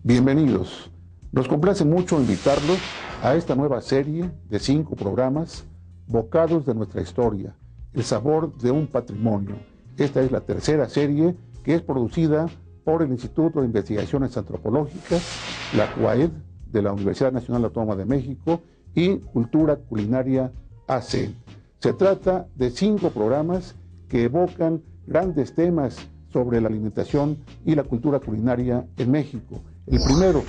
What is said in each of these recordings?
Bienvenidos. Nos complace mucho invitarlos a esta nueva serie de 5 programas, Bocados de nuestra historia, el sabor de un patrimonio. Esta es la tercera serie que es producida por el Instituto de Investigaciones Antropológicas, la CUAED, de la Universidad Nacional Autónoma de México y Cultura Culinaria AC. Se trata de 5 programas que evocan grandes temas sobre la alimentación y la cultura culinaria en México. El primero,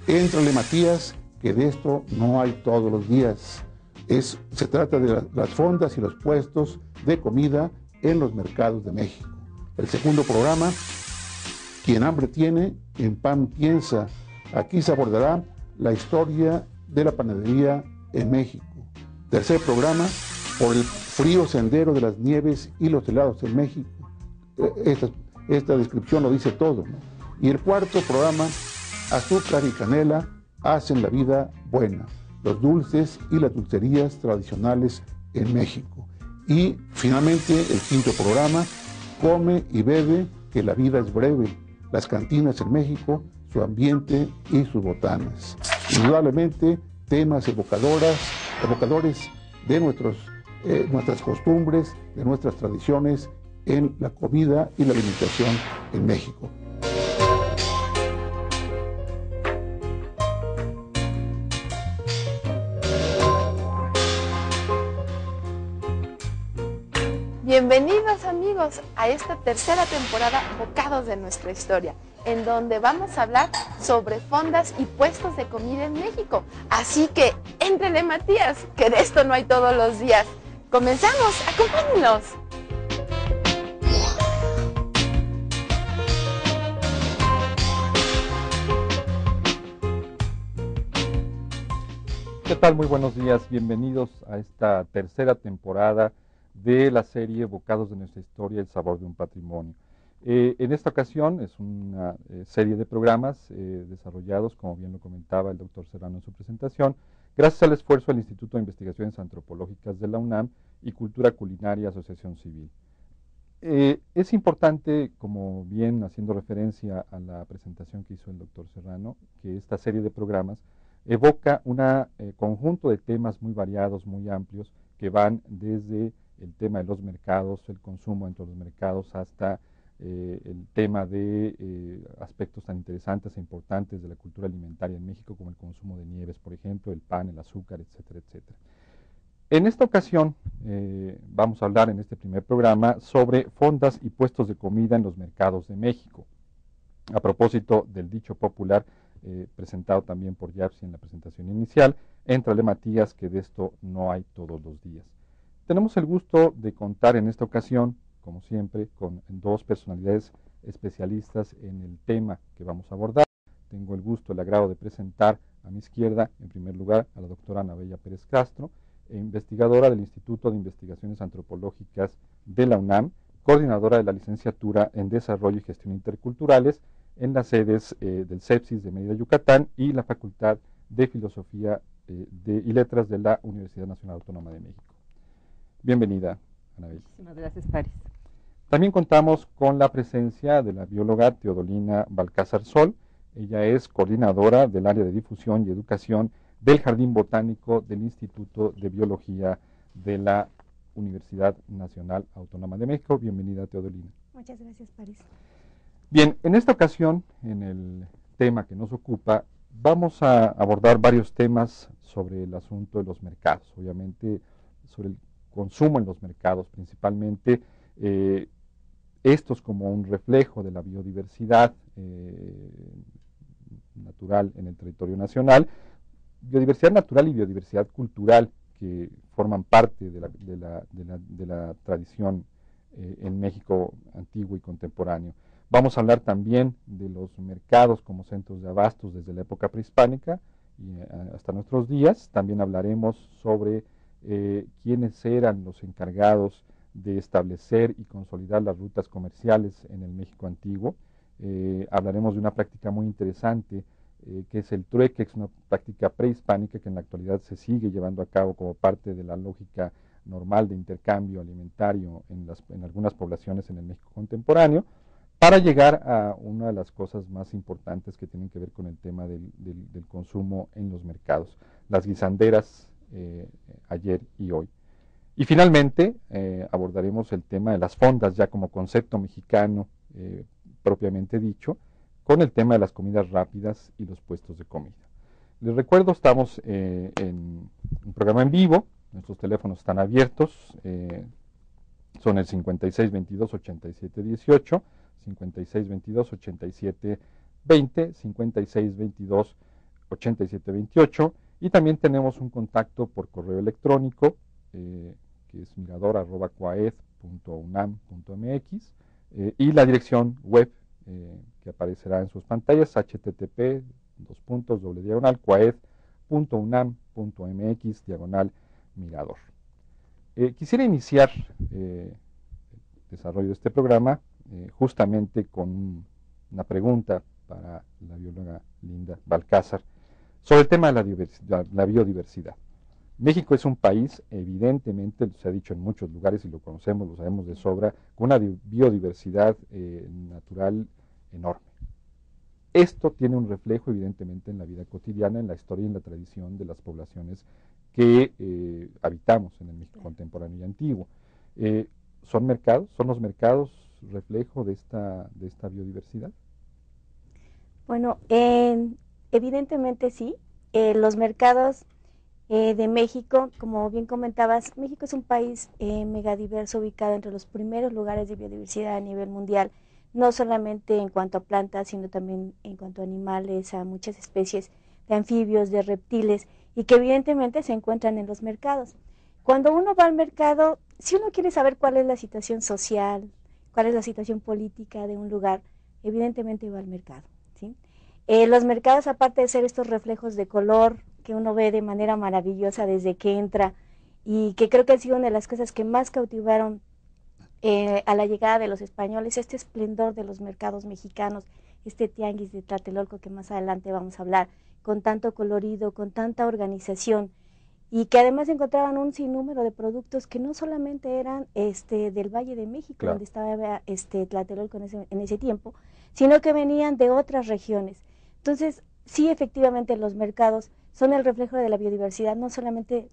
Éntrale Matías, que de esto no hay todos los días. Se trata de las fondas y los puestos de comida en los mercados de México. El segundo programa, Quien hambre tiene, en pan piensa. Aquí se abordará la historia de la panadería en México. Tercer programa, Por el frío sendero de las nieves y los helados en México. Esta descripción lo dice todo, ¿no? Y el cuarto programa, Azúcar y canela hacen la vida buena, los dulces y las dulcerías tradicionales en México. Y finalmente el quinto programa, Come y bebe, que la vida es breve, las cantinas en México, su ambiente y sus botanas. Indudablemente temas evocadores de nuestras costumbres, de nuestras tradiciones en la comida y la alimentación en México. Bienvenidos amigos a esta tercera temporada Bocados de nuestra historia, en donde vamos a hablar sobre fondas y puestos de comida en México. Así que, éntrele Matías, que de esto no hay todos los días. ¡Comenzamos! ¡Acompáñennos! ¿Qué tal? Muy buenos días. Bienvenidos a esta tercera temporada de la serie Bocados de nuestra historia, el sabor de un patrimonio. En esta ocasión es una serie de programas desarrollados, como bien lo comentaba el doctor Serrano en su presentación, gracias al esfuerzo del Instituto de Investigaciones Antropológicas de la UNAM y Cultura Culinaria Asociación Civil. Es importante, como bien haciendo referencia a la presentación que hizo el doctor Serrano, que esta serie de programas evoca un conjunto de temas muy variados, muy amplios, que van desde el tema de los mercados, el consumo dentro de los mercados, hasta el tema de aspectos tan interesantes e importantes de la cultura alimentaria en México, como el consumo de nieves, por ejemplo, el pan, el azúcar, etcétera, etcétera. En esta ocasión vamos a hablar en este primer programa sobre fondas y puestos de comida en los mercados de México. A propósito del dicho popular presentado también por Yapsi en la presentación inicial, éntrale Matías, que de esto no hay todos los días. Tenemos el gusto de contar en esta ocasión, como siempre, con 2 personalidades especialistas en el tema que vamos a abordar. Tengo el gusto, el agrado de presentar a mi izquierda, en primer lugar, a la doctora Ana Bella Pérez Castro, investigadora del Instituto de Investigaciones Antropológicas de la UNAM, coordinadora de la licenciatura en Desarrollo y Gestión Interculturales en las sedes del CEPSIS de Mérida, Yucatán, y la Facultad de Filosofía y Letras de la Universidad Nacional Autónoma de México. Bienvenida, Anabel. Muchísimas gracias, Paris. También contamos con la presencia de la bióloga Teodolina Balcázar Sol. Ella es coordinadora del área de difusión y educación del Jardín Botánico del Instituto de Biología de la Universidad Nacional Autónoma de México. Bienvenida, Teodolina. Muchas gracias, Paris. Bien, en esta ocasión, en el tema que nos ocupa, vamos a abordar varios temas sobre el asunto de los mercados, obviamente sobre el consumo en los mercados, principalmente estos como un reflejo de la biodiversidad natural en el territorio nacional, biodiversidad natural y biodiversidad cultural que forman parte de la tradición en México antiguo y contemporáneo. Vamos a hablar también de los mercados como centros de abastos desde la época prehispánica y hasta nuestros días. También hablaremos sobre quiénes eran los encargados de establecer y consolidar las rutas comerciales en el México antiguo. Hablaremos de una práctica muy interesante que es el trueque, que es una práctica prehispánica que en la actualidad se sigue llevando a cabo como parte de la lógica normal de intercambio alimentario en algunas poblaciones en el México contemporáneo. para llegar a una de las cosas más importantes que tienen que ver con el tema del consumo en los mercados, las guisanderas ayer y hoy. Y finalmente abordaremos el tema de las fondas ya como concepto mexicano propiamente dicho, con el tema de las comidas rápidas y los puestos de comida. Les recuerdo, estamos en un programa en vivo, nuestros teléfonos están abiertos, son el 5622-8718, 5622-8720, 5622-8728, y también tenemos un contacto por correo electrónico, que es mirador@coaed.unam.mx, y la dirección web que aparecerá en sus pantallas, http://coaed.unam.mx/mirador. Quisiera iniciar el desarrollo de este programa justamente con una pregunta para la bióloga Linda Balcázar sobre el tema de la biodiversidad. México es un país, evidentemente, se ha dicho en muchos lugares y lo conocemos, lo sabemos de sobra, con una biodiversidad natural enorme. Esto tiene un reflejo, evidentemente, en la vida cotidiana, en la historia y en la tradición de las poblaciones que habitamos en el México contemporáneo y antiguo. ¿Son los mercados reflejo de esta biodiversidad? Bueno, evidentemente sí. Los mercados de México, como bien comentabas, México es un país megadiverso, ubicado entre los primeros lugares de biodiversidad a nivel mundial, no solamente en cuanto a plantas, sino también en cuanto a animales, a muchas especies de anfibios, de reptiles, y que evidentemente se encuentran en los mercados. Cuando uno va al mercado, si uno quiere saber cuál es la situación social, cuál es la situación política de un lugar, evidentemente va al mercado, ¿sí? Los mercados, aparte de ser estos reflejos de color que uno ve de manera maravillosa desde que entra, y que creo que ha sido una de las cosas que más cautivaron a la llegada de los españoles, este esplendor de los mercados mexicanos, este tianguis de Tlatelolco que más adelante vamos a hablar, con tanto colorido, con tanta organización, y que además encontraban un sinnúmero de productos que no solamente eran del Valle de México, claro, donde estaba Tlatelolco en ese tiempo, sino que venían de otras regiones. Entonces, sí, efectivamente, los mercados son el reflejo de la biodiversidad, no solamente,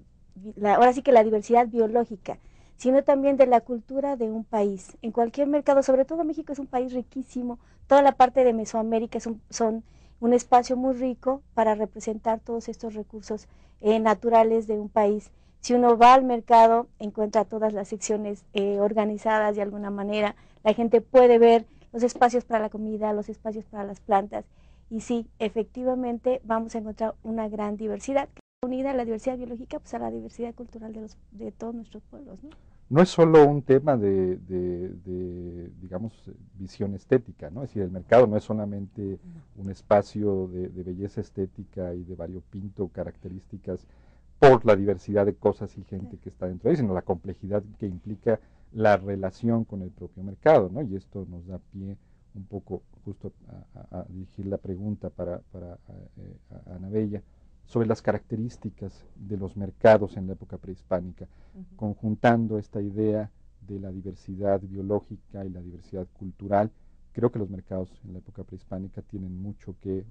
ahora sí que la diversidad biológica, sino también de la cultura de un país. En cualquier mercado, sobre todo México es un país riquísimo, toda la parte de Mesoamérica son un espacio muy rico para representar todos estos recursos naturales de un país. Si uno va al mercado, encuentra todas las secciones organizadas de alguna manera, la gente puede ver los espacios para la comida, los espacios para las plantas, y sí, efectivamente vamos a encontrar una gran diversidad, unida a la diversidad biológica, pues a la diversidad cultural de todos nuestros pueblos, ¿no? No es solo un tema digamos, visión estética, ¿no? Es decir, el mercado no es solamente un espacio de belleza estética y de variopinto características por la diversidad de cosas y gente que está dentro de él, sino la complejidad que implica la relación con el propio mercado, ¿no? Y esto nos da pie un poco justo a dirigir la pregunta para Ana Bella sobre las características de los mercados en la época prehispánica, conjuntando esta idea de la diversidad biológica y la diversidad cultural. Creo que los mercados en la época prehispánica tenían mucho que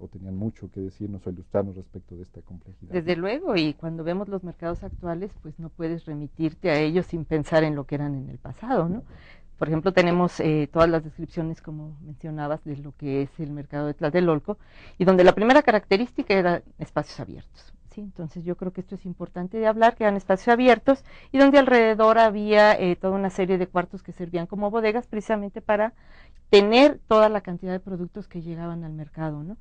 decirnos o ilustrarnos respecto de esta complejidad. Desde luego, y cuando vemos los mercados actuales, pues no puedes remitirte a ellos sin pensar en lo que eran en el pasado, ¿no? Por ejemplo, tenemos todas las descripciones, como mencionabas, de lo que es el mercado de Tlatelolco, y donde la primera característica era espacios abiertos, ¿sí? Entonces yo creo que esto es importante de hablar, que eran espacios abiertos, y donde alrededor había toda una serie de cuartos que servían como bodegas, precisamente para tener toda la cantidad de productos que llegaban al mercado, ¿no?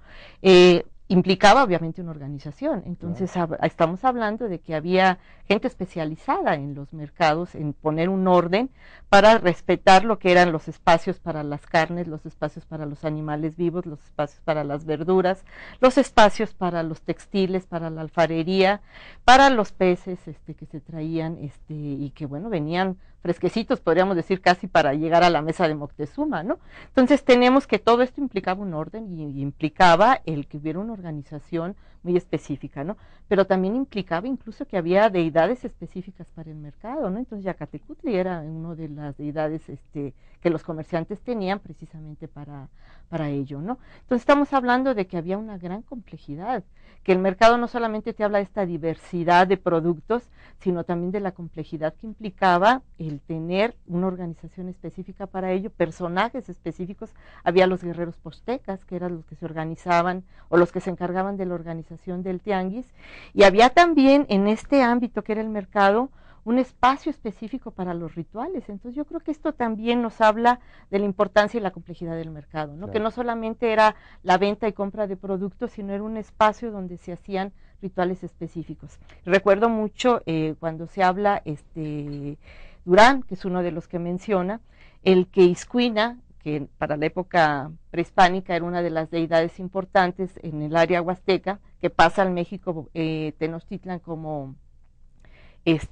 Implicaba obviamente una organización, entonces estamos hablando de que había gente especializada en los mercados, en poner un orden para respetar lo que eran los espacios para las carnes, los espacios para los animales vivos, los espacios para las verduras, los espacios para los textiles, para la alfarería, para los peces que se traían y que bueno, venían fresquecitos, podríamos decir casi para llegar a la mesa de Moctezuma, ¿no? Entonces tenemos que todo esto implicaba un orden y implicaba el que hubiera una organización muy específica, ¿no? Pero también implicaba incluso que había deidades específicas para el mercado, ¿no? Entonces Yacatecutli era uno de las deidades que los comerciantes tenían precisamente para ello, ¿no? Entonces estamos hablando de que había una gran complejidad, que el mercado no solamente te habla de esta diversidad de productos, sino también de la complejidad que implicaba el tener una organización específica para ello, personajes específicos. Había los guerreros postecas, que eran los que se organizaban o los que se encargaban de la organización del tianguis, y había también en este ámbito que era el mercado un espacio específico para los rituales. Entonces yo creo que esto también nos habla de la importancia y la complejidad del mercado, ¿no? Claro. Que no solamente era la venta y compra de productos, sino era un espacio donde se hacían rituales específicos. Recuerdo mucho cuando se habla Durán, que es uno de los que menciona, el que Iscuina, que para la época prehispánica era una de las deidades importantes en el área huasteca, que pasa al México Tenochtitlan como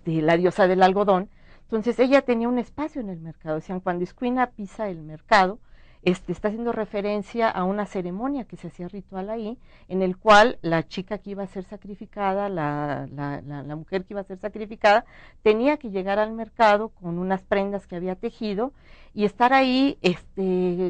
la diosa del algodón. Entonces ella tenía un espacio en el mercado. Decían, cuando Iscuina pisa el mercado, está haciendo referencia a una ceremonia que se hacía ritual ahí, en el cual la chica que iba a ser sacrificada, la mujer que iba a ser sacrificada, tenía que llegar al mercado con unas prendas que había tejido y estar ahí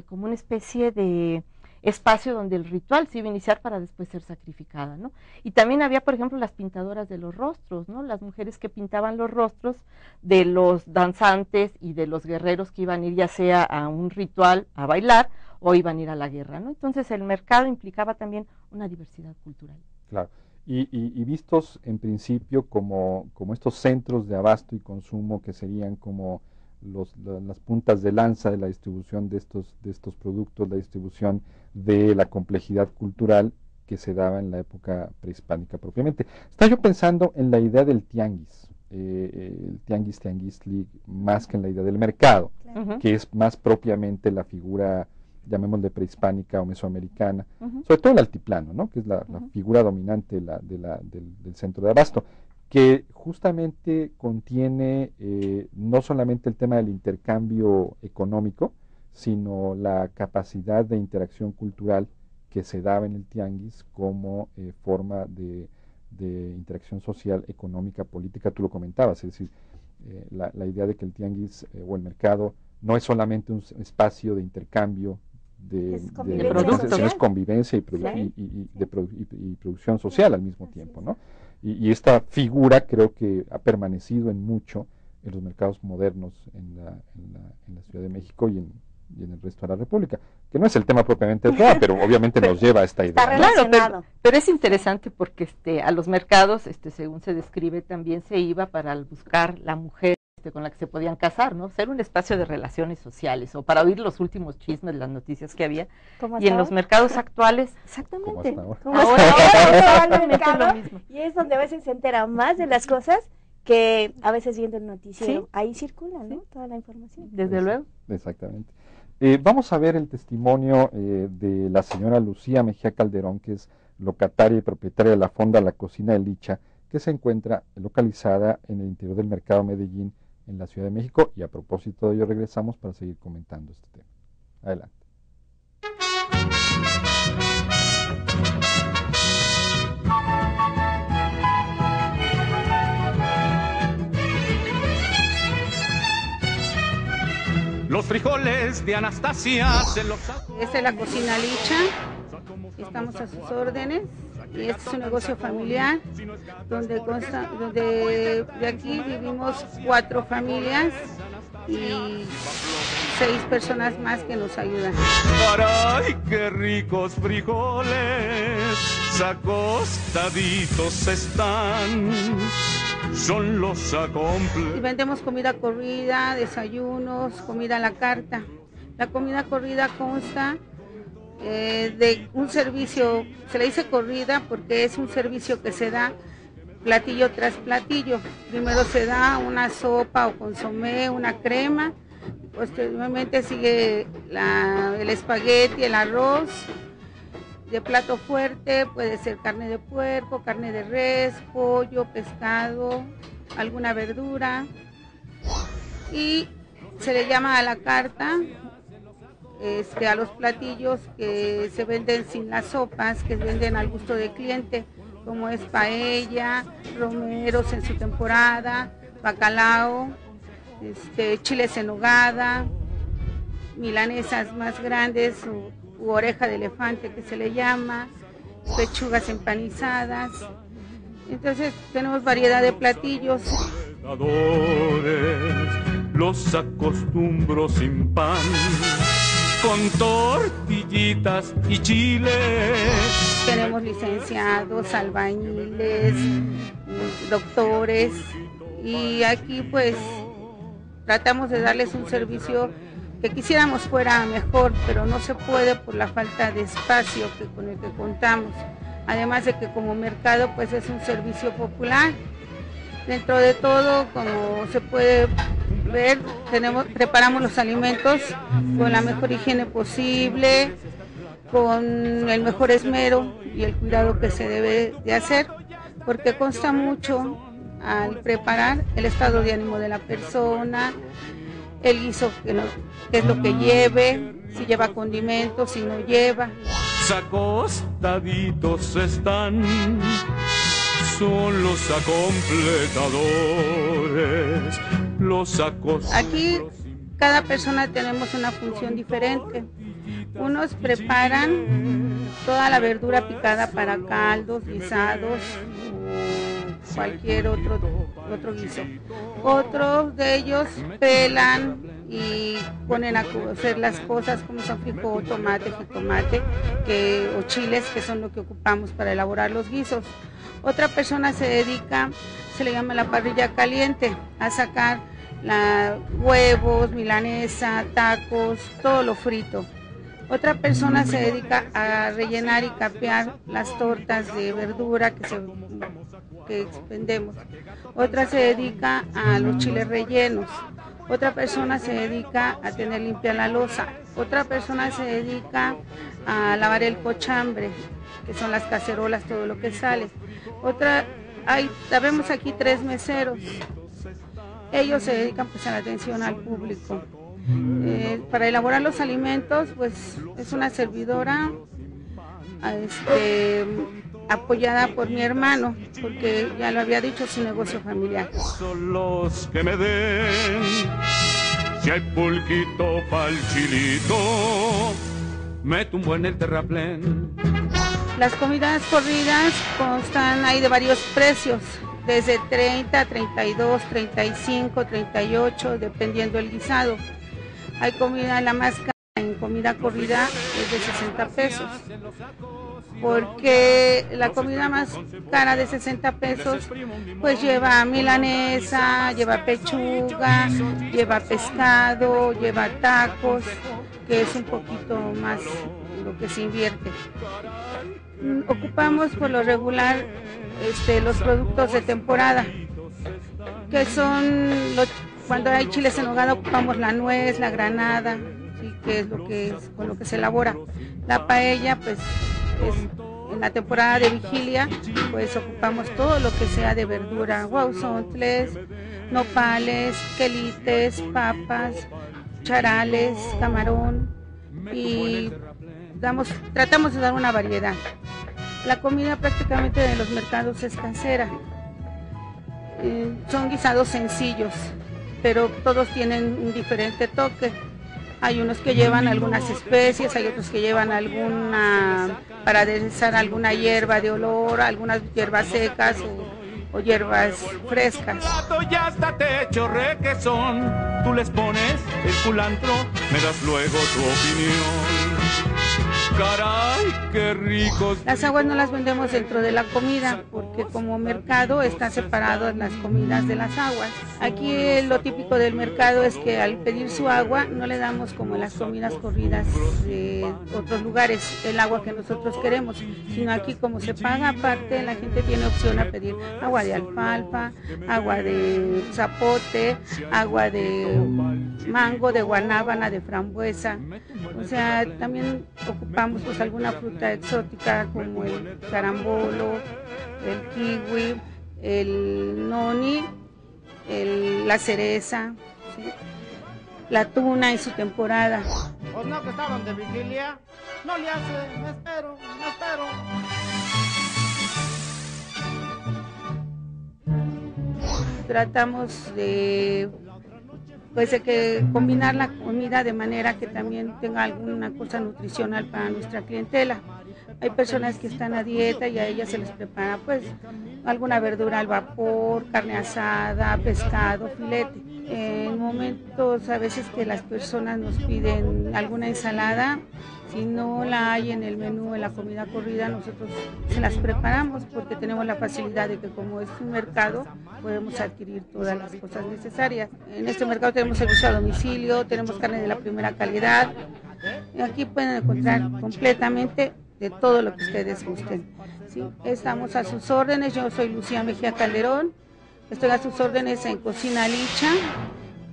como una especie de espacio donde el ritual se iba a iniciar para después ser sacrificada, ¿no? Y también había, por ejemplo, las pintadoras de los rostros, ¿no? Las mujeres que pintaban los rostros de los danzantes y de los guerreros que iban a ir ya sea a un ritual a bailar o iban a ir a la guerra, ¿no? Entonces el mercado implicaba también una diversidad cultural. Claro, y vistos en principio como estos centros de abasto y consumo que serían como las puntas de lanza de la distribución de estos productos, la distribución de la complejidad cultural que se daba en la época prehispánica propiamente. Estaba yo pensando en la idea del tianguis, el tianguistli, más que en la idea del mercado, claro, que es más propiamente la figura, llamémosle prehispánica o mesoamericana, sobre todo el altiplano, ¿no? Que es la figura dominante del centro de abasto, que justamente contiene no solamente el tema del intercambio económico, sino la capacidad de interacción cultural que se daba en el tianguis como forma de interacción social, económica, política. Tú lo comentabas, es decir, la idea de que el tianguis o el mercado no es solamente un espacio de intercambio de productos, sino es convivencia y producción social al mismo tiempo, ¿no? Y esta figura creo que ha permanecido en mucho en los mercados modernos en la Ciudad de México y en el resto de la República, que no es el tema propiamente de tema, pero obviamente nos lleva a esta idea. Está relacionado. Pero es interesante porque a los mercados, según se describe, también se iba para buscar la mujer con la que se podían casar, ¿no? Ser un espacio de relaciones sociales o para oír los últimos chismes, las noticias que había. Y en los mercados actuales, exactamente. Ahora lo mismo. Y es donde a veces se entera más de las cosas que a veces viendo el noticiero. ¿Sí? Ahí circula, ¿no? Toda la información. Desde luego. Exactamente. Vamos a ver el testimonio de la señora Lucía Mejía Calderón, que es locataria y propietaria de la fonda La Cocina de Licha, que se encuentra localizada en el interior del mercado Medellín, en la Ciudad de México, y a propósito de ello regresamos para seguir comentando este tema. Adelante. Los frijoles de Anastasia se los... Esta es La Cocina Licha, estamos a sus órdenes. Y este es un negocio familiar donde de aquí vivimos 4 familias y 6 personas más que nos ayudan. ¡Caray, qué ricos frijoles! Acostaditos están, son los acompletos. Y vendemos comida corrida, desayunos, comida a la carta. La comida corrida consta de un servicio, se le dice corrida porque es un servicio que se da platillo tras platillo. Primero se da una sopa o consomé, una crema, posteriormente sigue el espagueti, el arroz. De plato fuerte puede ser carne de puerco, carne de res, pollo, pescado, alguna verdura, y se le llama a la carta a los platillos que se venden sin las sopas, que venden al gusto del cliente, como es paella, romeros en su temporada, bacalao, chiles en nogada, milanesas más grandes u oreja de elefante que se le llama, pechugas empanizadas. Entonces tenemos variedad de platillos. Los acostumbro sin pan, con tortillitas y chiles. Tenemos licenciados, albañiles, doctores, y aquí pues tratamos de darles un servicio que quisiéramos fuera mejor, pero no se puede por la falta de espacio con el que contamos. Además de que como mercado pues es un servicio popular. Dentro de todo, como se puede ver, preparamos los alimentos con la mejor higiene posible, con el mejor esmero y el cuidado que se debe de hacer, porque consta mucho al preparar el estado de ánimo de la persona, el guiso que es lo que lleve, si lleva condimentos, si no lleva. Acostaditos están, son los acompletadores, los acostumbros. Aquí cada persona tenemos una función diferente. Unos preparan toda la verdura picada para caldos, guisados o cualquier otro guiso. Otros de ellos pelan y ponen a cocer las cosas como son frijol, tomate, jitomate o chiles, que son lo que ocupamos para elaborar los guisos. Otra persona se dedica, se le llama la parrilla caliente, a sacar huevos, milanesa, tacos, todo lo frito. Otra persona se dedica a rellenar y capear las tortas de verdura que expendemos. Otra se dedica a los chiles rellenos. Otra persona se dedica a tener limpia la loza. Otra persona se dedica a lavar el cochambre, que son las cacerolas, todo lo que sale. Vemos aquí 3 meseros. Ellos se dedican pues a la atención al público. Para elaborar los alimentos, pues es una servidora apoyada por mi hermano, porque ya lo había dicho, es un negocio familiar. Son los que me den, si hay pulquito pa'l chilito, meto un buen el terraplén. Las comidas corridas hay de varios precios, desde 30, 32, 35, 38, dependiendo del guisado. Hay comida, la más cara en comida corrida es de 60 pesos, porque la comida más cara de 60 pesos pues lleva milanesa, lleva pechuga, lleva pescado, lleva tacos, que es un poquito más lo que se invierte. Ocupamos por lo regular los productos de temporada, que son cuando hay chiles en nogada ocupamos la nuez, la granada, ¿sí? Que es con lo que se elabora. La paella, pues en la temporada de vigilia, pues ocupamos todo lo que sea de verdura, guauzontles, nopales, quelites, papas, charales, camarón, y tratamos de dar una variedad. La comida prácticamente de los mercados es casera. Son guisados sencillos, pero todos tienen un diferente toque. Hay unos que llevan algunas especies, hay otros que llevan para aderezar alguna hierba de olor, algunas hierbas secas o hierbas frescas. Ya está hecho requesón, tú les pones el culantro, me das luego tu opinión. Caray, qué ricos. Las aguas no las vendemos dentro de la comida, porque como mercado están separadas las comidas de las aguas. Aquí lo típico del mercado es que al pedir su agua no le damos como en las comidas corridas de otros lugares el agua que nosotros queremos, sino aquí como se paga aparte, la gente tiene opción a pedir agua de alfalfa, agua de zapote, agua de mango, de guanábana, de frambuesa. O sea, también ocupamos pues alguna fruta exótica como el carambolo, el kiwi, el noni, la cereza, ¿sí? La tuna en su temporada. Pues no, que estaban de vigilia, no le hace, me espero. Tratamos de pues hay que combinar la comida de manera que también tenga alguna cosa nutricional para nuestra clientela. Hay personas que están a dieta y a ellas se les prepara pues alguna verdura al vapor, carne asada, pescado, filete. En momentos a veces que las personas nos piden alguna ensalada, si no la hay en el menú, en la comida corrida, nosotros se las preparamos porque tenemos la facilidad de que como es un mercado, podemos adquirir todas las cosas necesarias. En este mercado tenemos servicio a domicilio, tenemos carne de la primera calidad. Aquí pueden encontrar completamente de todo lo que ustedes gusten. ¿Sí? Estamos a sus órdenes, yo soy Lucía Mejía Calderón, estoy a sus órdenes en Cocina Licha,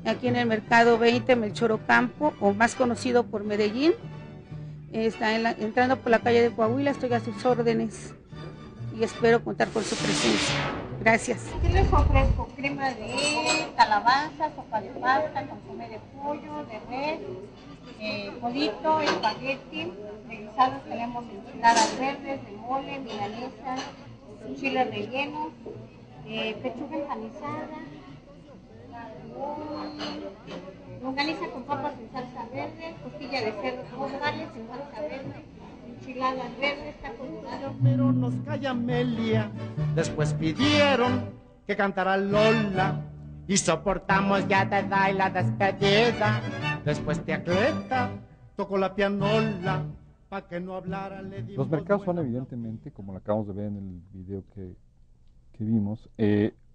aquí en el Mercado 20 Melchor Ocampo, o más conocido por Medellín. Está entrando por la calle de Coahuila, estoy a sus órdenes y espero contar con su presencia. Gracias. ¿Qué les ofrezco? Crema de calabaza, sopa de pasta, consomé de pollo, de res, codito, espagueti. De guisados tenemos enchiladas verdes, de mole, milanesas, chiles rellenos, pechuga empanizada, longaniza con papas en salsa verde, costilla de cerdo con tamales en salsa verde, enchiladas verdes, tacos dorados. Pero nos calla Amelia. Después pidieron que cantara Lola y soportamos ya de dar la despedida. Después tía Cleta tocó la pianola para que no hablara. Los mercados son evidentemente, como lo acabamos de ver en el video que vimos,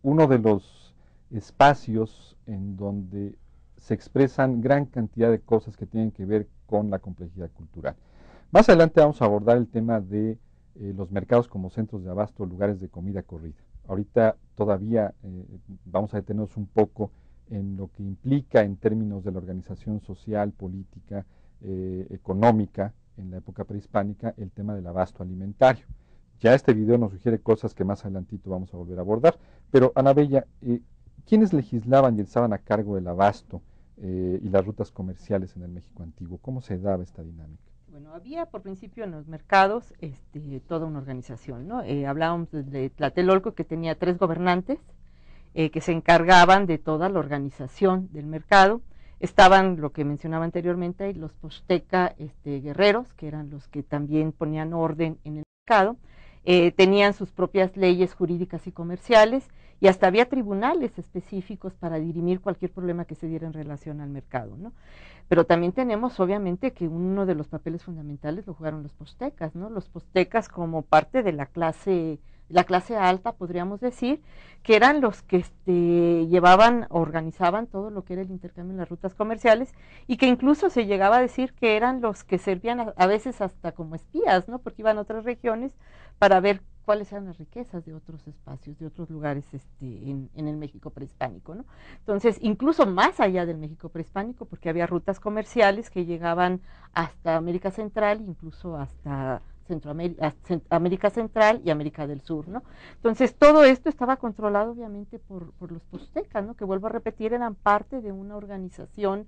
uno de los espacios en donde se expresan gran cantidad de cosas que tienen que ver con la complejidad cultural. Más adelante vamos a abordar el tema de los mercados como centros de abasto, lugares de comida corrida. Ahorita todavía vamos a detenernos un poco en lo que implica en términos de la organización social, política, económica en la época prehispánica el tema del abasto alimentario. Ya este video nos sugiere cosas que más adelantito vamos a volver a abordar, pero Ana Bella, ¿quiénes legislaban y estaban a cargo del abasto y las rutas comerciales en el México antiguo? ¿Cómo se daba esta dinámica? Bueno, había por principio en los mercados toda una organización, ¿no? Hablábamos de Tlatelolco, que tenía 3 gobernantes que se encargaban de toda la organización del mercado. Estaban, lo que mencionaba anteriormente, los Posteca guerreros, que eran los que también ponían orden en el mercado. Tenían sus propias leyes jurídicas y comerciales, y hasta había tribunales específicos para dirimir cualquier problema que se diera en relación al mercado, ¿no? Pero también tenemos, obviamente, que uno de los papeles fundamentales lo jugaron los postecas, ¿no? Los postecas como parte de la clase alta, podríamos decir, que eran los que organizaban todo lo que era el intercambio en las rutas comerciales, y que incluso se llegaba a decir que eran los que servían a veces hasta como espías, ¿no? Porque iban a otras regiones para ver cuáles eran las riquezas de otros espacios, de otros lugares en el México prehispánico, ¿no? Entonces, incluso más allá del México prehispánico, porque había rutas comerciales que llegaban hasta América Central, incluso hasta América Central y América del Sur, ¿no? Entonces, todo esto estaba controlado obviamente por los postecas, ¿no? Que vuelvo a repetir, eran parte de una organización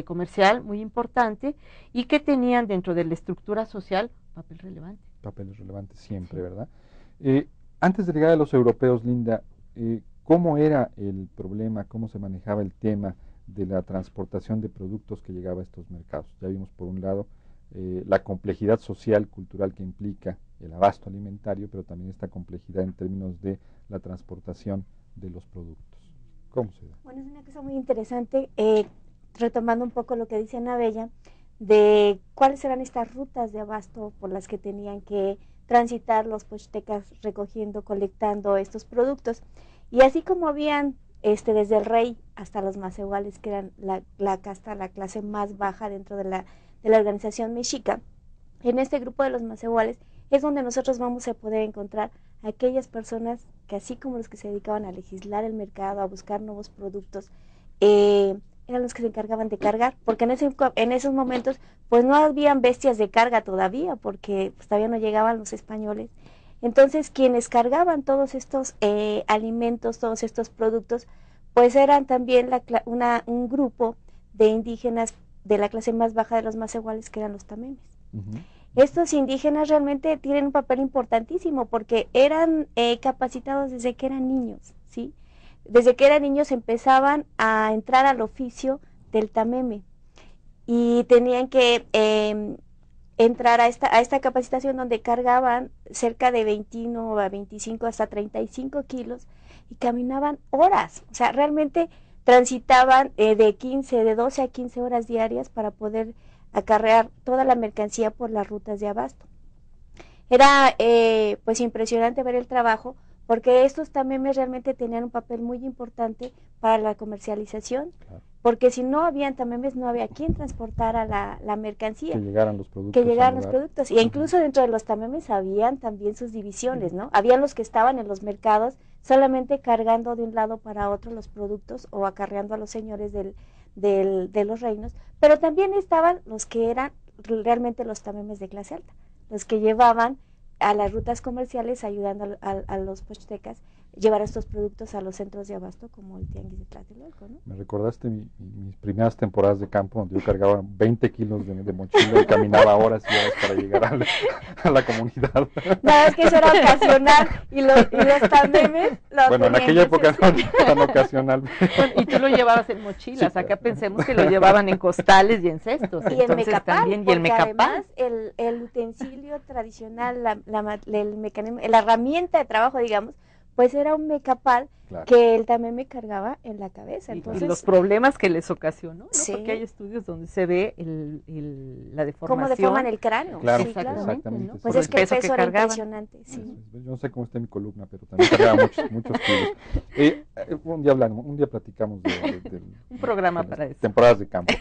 comercial muy importante y que tenían dentro de la estructura social papel relevante. Papeles relevantes siempre, ¿verdad? Antes de llegar a los europeos, Linda, ¿cómo era el problema, cómo se manejaba el tema de la transportación de productos que llegaba a estos mercados? Ya vimos por un lado la complejidad social, cultural que implica el abasto alimentario, pero también esta complejidad en términos de la transportación de los productos. ¿Cómo se da? Bueno, es una cosa muy interesante, retomando un poco lo que dice Ana Bella, de cuáles eran estas rutas de abasto por las que tenían que transitar los pochtecas recogiendo, colectando estos productos. Y así como habían desde el rey hasta los macehuales, que eran la casta, la clase más baja dentro de la organización mexica, en este grupo de los macehuales es donde nosotros vamos a poder encontrar a aquellas personas que, así como los que se dedicaban a legislar el mercado, a buscar nuevos productos, eran los que se encargaban de cargar, porque en esos momentos pues no habían bestias de carga todavía, porque pues, todavía no llegaban los españoles. Entonces quienes cargaban todos estos alimentos, todos estos productos, pues eran también un grupo de indígenas de la clase más baja de los macehuales, que eran los tamemes. Estos indígenas realmente tienen un papel importantísimo porque eran capacitados desde que eran niños, ¿sí? desde que eran niños empezaban a entrar al oficio del tameme y tenían que entrar a esta capacitación donde cargaban cerca de 21 a 25 hasta 35 kilos y caminaban horas, o sea, realmente transitaban de 12 a 15 horas diarias para poder acarrear toda la mercancía por las rutas de abasto. Era pues impresionante ver el trabajo, porque estos tamemes realmente tenían un papel muy importante para la comercialización, porque si no habían tamemes no había quien transportara la mercancía. Que llegaran los productos. Y incluso dentro de los tamemes habían también sus divisiones, ¿no? Habían los que estaban en los mercados solamente cargando de un lado para otro los productos o acarreando a los señores de los reinos, pero también estaban los que eran realmente los tamemes de clase alta, los que llevaban a las rutas comerciales ayudando a los pochtecas llevar estos productos a los centros de abasto como el tianguis de Tlatelolco, ¿no? Me recordaste mis primeras temporadas de campo, donde yo cargaba 20 kilos de mochila y caminaba horas y horas para llegar a la comunidad. No, es que eso era ocasional y los tamemes bueno, en aquella época no era tan ocasional. Bueno, y tú lo llevabas en mochilas, sí, acá pensemos que lo llevaban en costales y en cestos. Y en mecapal, también, y el mecapal. Además el utensilio tradicional, el mecanismo, la herramienta de trabajo, digamos, pues era un mecapal, claro, que él también me cargaba en la cabeza. Entonces, y los problemas que les ocasionó, ¿no? Sí. Porque hay estudios donde se ve la deformación. Cómo deforman el cráneo. Claro, sí, claro. Exactamente. ¿no? Pues es que el peso era impresionante. Sí. Yo no sé cómo está mi columna, pero también cargaba muchos kilos. Un día platicamos de un programa para eso. Temporadas de campo.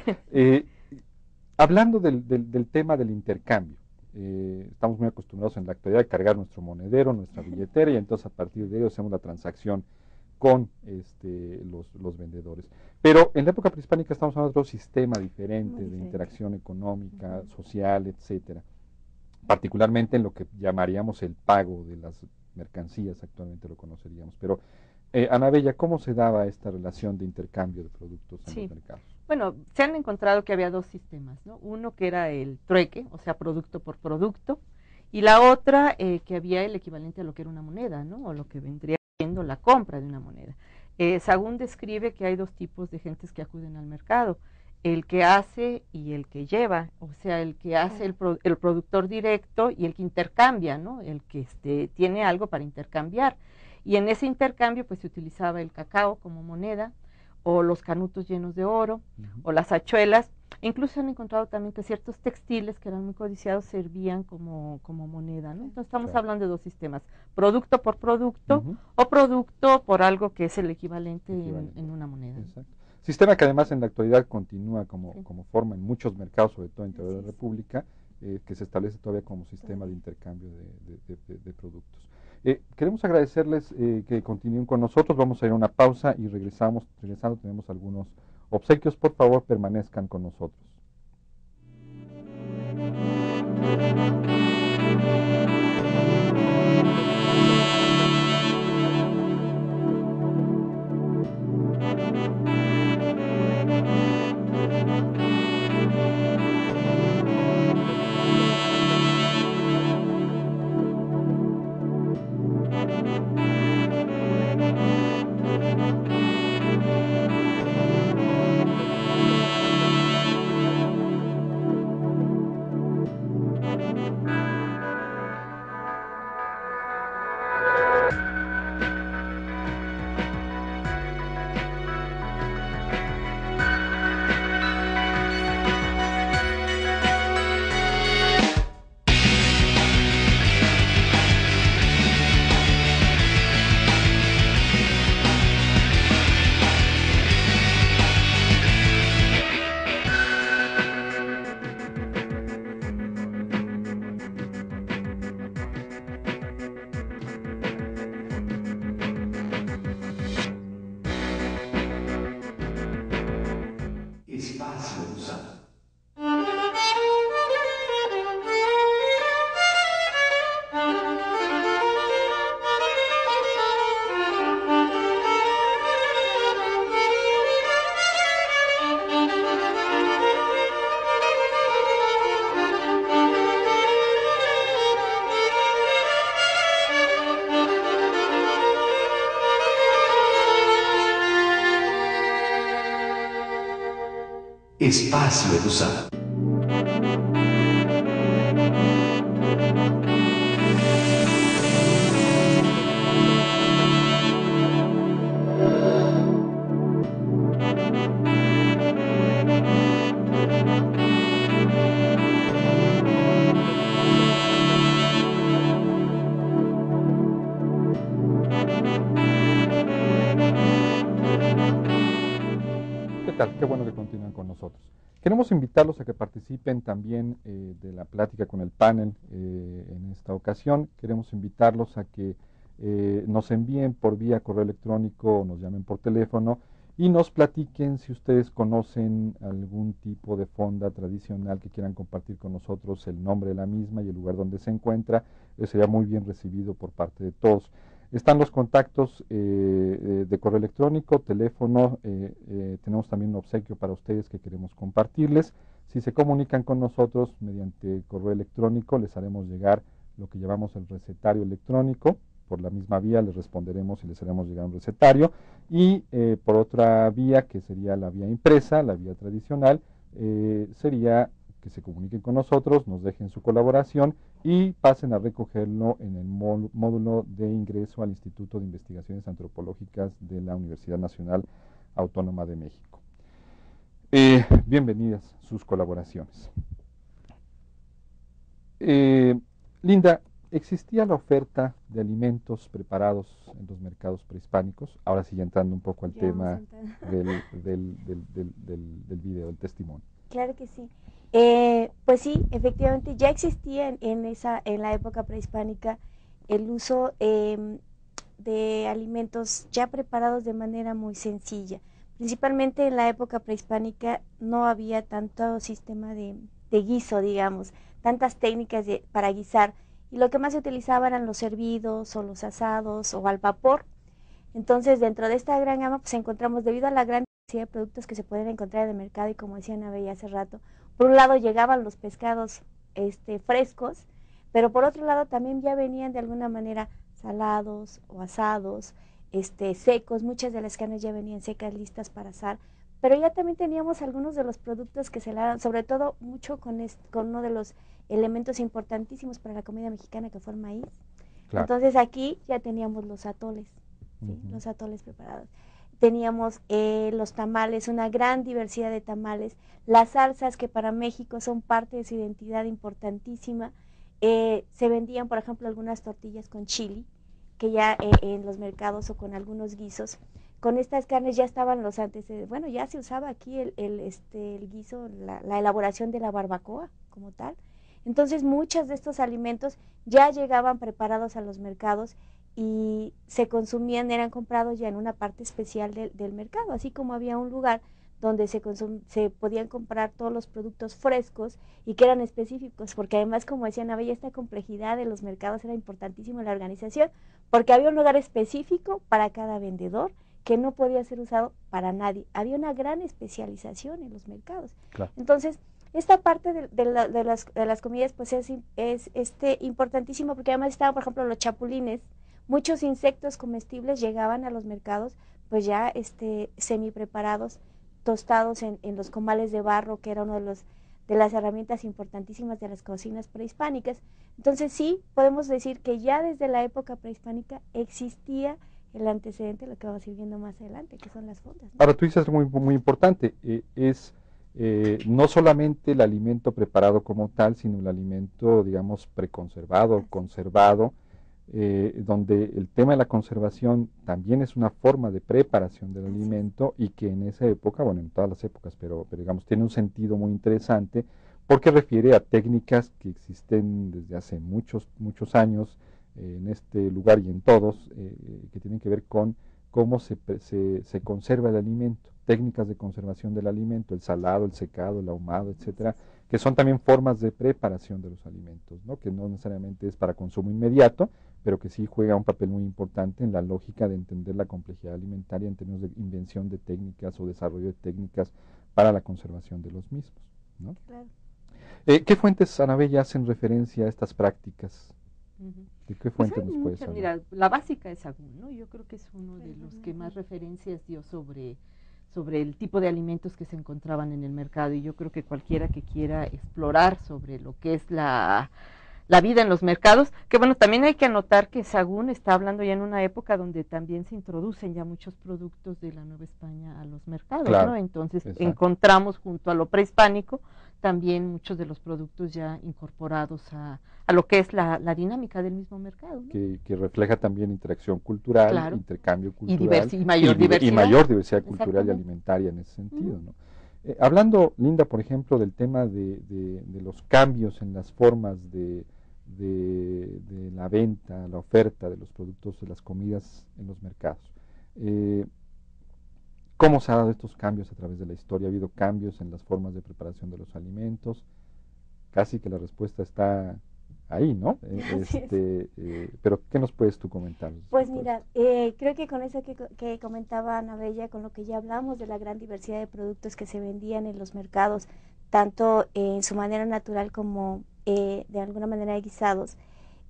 Hablando del tema del intercambio. Estamos muy acostumbrados en la actualidad a cargar nuestro monedero, nuestra billetera, y entonces a partir de ello hacemos la transacción con los vendedores. Pero en la época prehispánica estamos hablando de otro sistema diferente de interacción económica, social, etcétera. Particularmente en lo que llamaríamos el pago de las mercancías, actualmente lo conoceríamos. Pero, Ana Bella, ¿cómo se daba esta relación de intercambio de productos en los mercados? Bueno, se han encontrado que había dos sistemas, ¿no? Uno que era el trueque, o sea, producto por producto, y la otra que había el equivalente a lo que era una moneda, ¿no? O lo que vendría siendo la compra de una moneda. Sagún describe que hay dos tipos de gentes que acuden al mercado, el que hace y el que lleva, o sea, el que hace el productor directo y el que intercambia, ¿no? El que tiene algo para intercambiar. Y en ese intercambio pues se utilizaba el cacao como moneda, o los canutos llenos de oro, o las hachuelas. Incluso han encontrado también que ciertos textiles que eran muy codiciados servían como moneda, ¿no? Entonces estamos hablando de dos sistemas, producto por producto, o producto por algo que es el equivalente. En una moneda. Exacto. Sistema que además en la actualidad continúa como forma en muchos mercados, sobre todo en toda la República, que se establece todavía como sistema de intercambio de productos. Queremos agradecerles que continúen con nosotros. Vamos a ir a una pausa y regresando tenemos algunos obsequios. Por favor, permanezcan con nosotros. Espacio Edusat. Qué bueno que continúan con nosotros. Queremos invitarlos a que participen también de la plática con el panel en esta ocasión. Queremos invitarlos a que nos envíen por vía correo electrónico o nos llamen por teléfono y nos platiquen si ustedes conocen algún tipo de fonda tradicional que quieran compartir con nosotros, el nombre de la misma y el lugar donde se encuentra. Sería muy bien recibido por parte de todos. Están los contactos de correo electrónico, teléfono, tenemos también un obsequio para ustedes que queremos compartirles. Si se comunican con nosotros mediante correo electrónico, les haremos llegar lo que llamamos el recetario electrónico. Por la misma vía les responderemos y les haremos llegar un recetario. Y por otra vía, que sería la vía impresa, la vía tradicional, sería que se comuniquen con nosotros, nos dejen su colaboración y pasen a recogerlo en el módulo de ingreso al Instituto de Investigaciones Antropológicas de la Universidad Nacional Autónoma de México. Bienvenidas sus colaboraciones. Linda, ¿existía la oferta de alimentos preparados en los mercados prehispánicos? Ahora sí, entrando un poco al tema del video, del testimonio. Claro que sí. Pues sí, efectivamente ya existía en la época prehispánica el uso de alimentos ya preparados de manera muy sencilla. Principalmente en la época prehispánica no había tanto sistema de guiso, digamos, tantas técnicas para guisar, y lo que más se utilizaba eran los hervidos o los asados o al vapor. Entonces, dentro de esta gran gama, pues encontramos, debido a la gran diversidad de productos que se pueden encontrar en el mercado, y como decía Ana Bella hace rato, por un lado llegaban los pescados frescos, pero por otro lado también ya venían de alguna manera salados o asados, secos. Muchas de las carnes ya venían secas, listas para asar, pero ya también teníamos algunos de los productos que se lavan, sobre todo mucho con uno de los elementos importantísimos para la comida mexicana, que fue el maíz. Claro. Entonces aquí ya teníamos los atoles, ¿sí? Los atoles preparados. Teníamos los tamales, una gran diversidad de tamales, las salsas, que para México son parte de su identidad importantísima. Se vendían, por ejemplo, algunas tortillas con chili, que ya en los mercados, o con algunos guisos. Con estas carnes ya estaban los antecedentes, bueno, ya se usaba aquí el guiso, la elaboración de la barbacoa como tal. Entonces muchos de estos alimentos ya llegaban preparados a los mercados y se consumían, eran comprados ya en una parte especial del mercado, así como había un lugar donde se podían comprar todos los productos frescos y que eran específicos, porque además, como decía Ana Bella, esta complejidad de los mercados era importantísima en la organización, porque había un lugar específico para cada vendedor que no podía ser usado para nadie. Había una gran especialización en los mercados. Claro. Entonces, esta parte de las comidas pues es importantísimo, porque además estaban, por ejemplo, los chapulines. Muchos insectos comestibles llegaban a los mercados pues ya semi preparados, tostados en los comales de barro, que era uno de las herramientas importantísimas de las cocinas prehispánicas. Entonces sí, podemos decir que ya desde la época prehispánica existía el antecedente, lo que vamos a ir viendo más adelante, que son las fondas, ¿no? Ahora, tú dices algo muy importante, no solamente el alimento preparado como tal, sino el alimento, digamos, preconservado, conservado, donde el tema de la conservación también es una forma de preparación del alimento, y que en esa época, bueno, en todas las épocas, pero digamos, tiene un sentido muy interesante, porque refiere a técnicas que existen desde hace muchos años en este lugar y en todos, que tienen que ver con cómo se conserva el alimento, técnicas de conservación del alimento, el salado, el secado, el ahumado, etcétera, que son también formas de preparación de los alimentos, ¿no? Que no necesariamente es para consumo inmediato, pero que sí juega un papel muy importante en la lógica de entender la complejidad alimentaria en términos de invención de técnicas o desarrollo de técnicas para la conservación de los mismos, ¿no? Claro. ¿Qué fuentes, Ana Bella, hacen referencia a estas prácticas? ¿De qué fuentes nos puedes hablar? Mira, la básica es Sagún, ¿no? Yo creo que es uno de los que más referencias dio sobre sobre el tipo de alimentos que se encontraban en el mercado, y yo creo que cualquiera que quiera explorar sobre lo que es la vida en los mercados, que bueno, también hay que anotar que Sahagún está hablando ya en una época donde también se introducen ya muchos productos de la Nueva España a los mercados, claro, ¿no? Entonces exacto. encontramos junto a lo prehispánico también muchos de los productos ya incorporados a lo que es la dinámica del mismo mercado, ¿no? Que refleja también interacción cultural, claro, intercambio cultural y mayor diversidad. Y mayor diversidad cultural y alimentaria en ese sentido, ¿no? Hablando, Linda, por ejemplo, del tema de los cambios en las formas de la venta, la oferta de los productos, de las comidas en los mercados. ¿Cómo se han dado estos cambios a través de la historia? ¿Ha habido cambios en las formas de preparación de los alimentos? Casi que la respuesta está ahí, ¿no? Pero, ¿qué nos puedes tú comentar? Pues mira, creo que con eso que comentaba Ana Bella, con lo que ya hablamos de la gran diversidad de productos que se vendían en los mercados, tanto en su manera natural como de alguna manera guisados.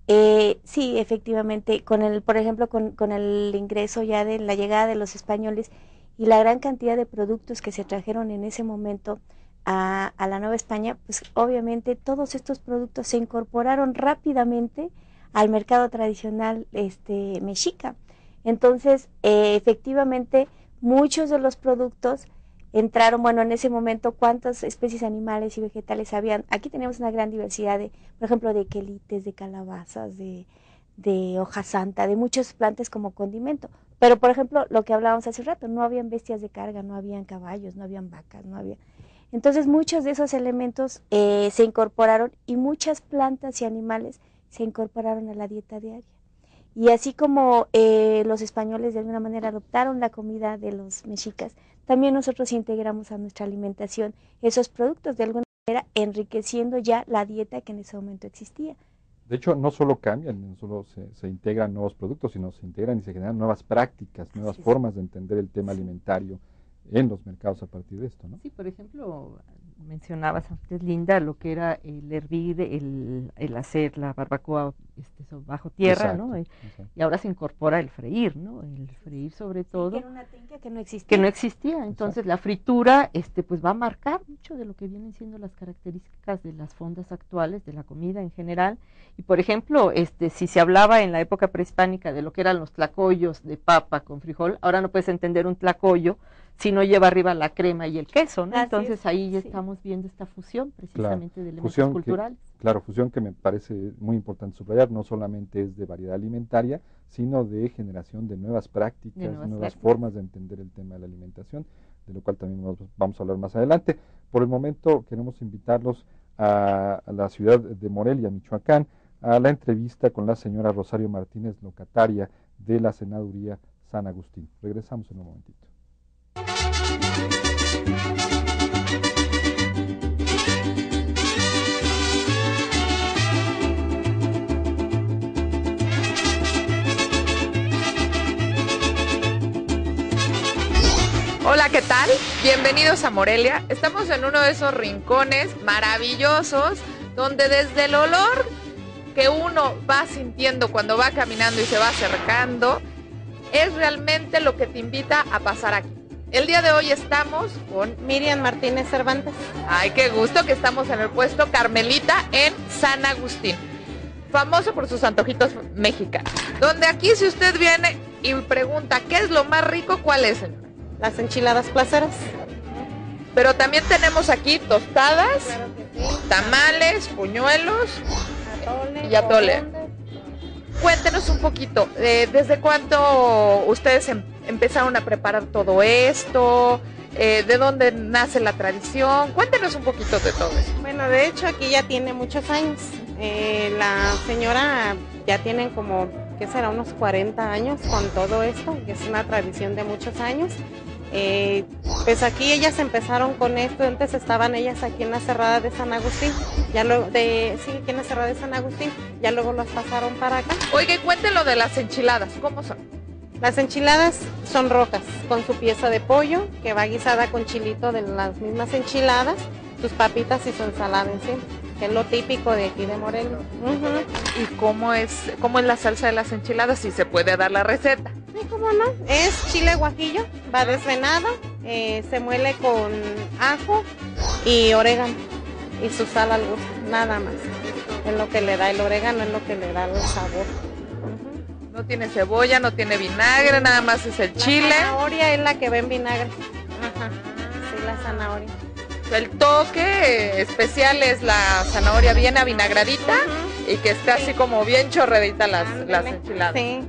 Sí, efectivamente, por ejemplo, con el ingreso ya de la llegada de los españoles y la gran cantidad de productos que se trajeron en ese momento a la Nueva España, pues obviamente todos estos productos se incorporaron rápidamente al mercado tradicional mexica. Entonces, efectivamente, muchos de los productos entraron, bueno, en ese momento, cuántas especies animales y vegetales habían. Aquí tenemos una gran diversidad por ejemplo, de quelites, de calabazas, de hoja santa, de muchas plantas como condimento. Pero, por ejemplo, lo que hablábamos hace rato, no habían bestias de carga, no habían caballos, no habían vacas, no había. Entonces, muchos de esos elementos se incorporaron y muchas plantas y animales se incorporaron a la dieta diaria. Y así como los españoles de alguna manera adoptaron la comida de los mexicas, también nosotros integramos a nuestra alimentación esos productos de alguna manera, enriqueciendo ya la dieta que en ese momento existía. De hecho, no solo cambian, no solo se integran nuevos productos, sino se integran y se generan nuevas prácticas, nuevas formas de entender el tema alimentario en los mercados a partir de esto, ¿no? Sí, por ejemplo, mencionabas antes, Linda, lo que era el hervir, el hacer la barbacoa bajo tierra, exacto, ¿no? Y ahora se incorpora el freír, ¿no? El freír sobre todo. Que era una técnica que no existía. Que no existía. Entonces exacto, la fritura pues va a marcar mucho de lo que vienen siendo las características de las fondas actuales, de la comida en general. Y por ejemplo, si se hablaba en la época prehispánica de lo que eran los tlacoyos de papa con frijol, ahora no puedes entender un tlacoyo si no lleva arriba la crema y el queso, ¿no? Entonces ahí ya estamos viendo esta fusión precisamente, claro, de elementos culturales. Claro, fusión que me parece muy importante subrayar, no solamente es de variedad alimentaria, sino de generación de nuevas prácticas, nuevas formas de entender el tema de la alimentación, de lo cual también vamos a hablar más adelante. Por el momento queremos invitarlos a la ciudad de Morelia, Michoacán, a la entrevista con la señora Rosario Martínez, locataria de la Senaduría San Agustín. Regresamos en un momentito. Hola, ¿qué tal? Bienvenidos a Morelia. Estamos en uno de esos rincones maravillosos donde desde el olor que uno va sintiendo cuando va caminando y se va acercando es realmente lo que te invita a pasar aquí. El día de hoy estamos con Miriam Martínez Cervantes. Ay, qué gusto que estamos en el puesto Carmelita en San Agustín, famoso por sus antojitos mexicanos. Donde aquí si usted viene y pregunta ¿qué es lo más rico? ¿Cuál es, señora? Las enchiladas placeras. Pero también tenemos aquí tostadas, claro que sí, tamales, puñuelos y atole. Cuéntenos un poquito, ¿desde cuánto ustedes empezaron a preparar todo esto? ¿De dónde nace la tradición? Cuéntenos un poquito de todo eso. Bueno, de hecho aquí ya tiene muchos años. La señora ya tiene como, ¿qué será? Unos 40 años con todo esto, que es una tradición de muchos años. Pues aquí ellas empezaron con esto, antes estaban ellas aquí en la Cerrada de San Agustín, ya luego aquí en la Cerrada de San Agustín, ya luego las pasaron para acá. Oiga, y cuéntelo de las enchiladas, ¿cómo son? Las enchiladas son rojas, con su pieza de pollo, que va guisada con chilito de las mismas enchiladas, sus papitas y su ensalada encima, que es lo típico de aquí de Morelia. ¿Y cómo es la salsa de las enchiladas? Si se puede dar la receta. Sí, cómo no. Es chile guajillo, va desvenado, Se muele con ajo y orégano y su sal al gusto, nada más. Es lo que le da el orégano, es lo que le da el sabor. No tiene cebolla, no tiene vinagre, nada más es el chile. La zanahoria es la que va en vinagre. Ajá. Sí, la zanahoria. El toque especial es la zanahoria bien avinagradita y que esté así como bien chorredita las enchiladas. Sí.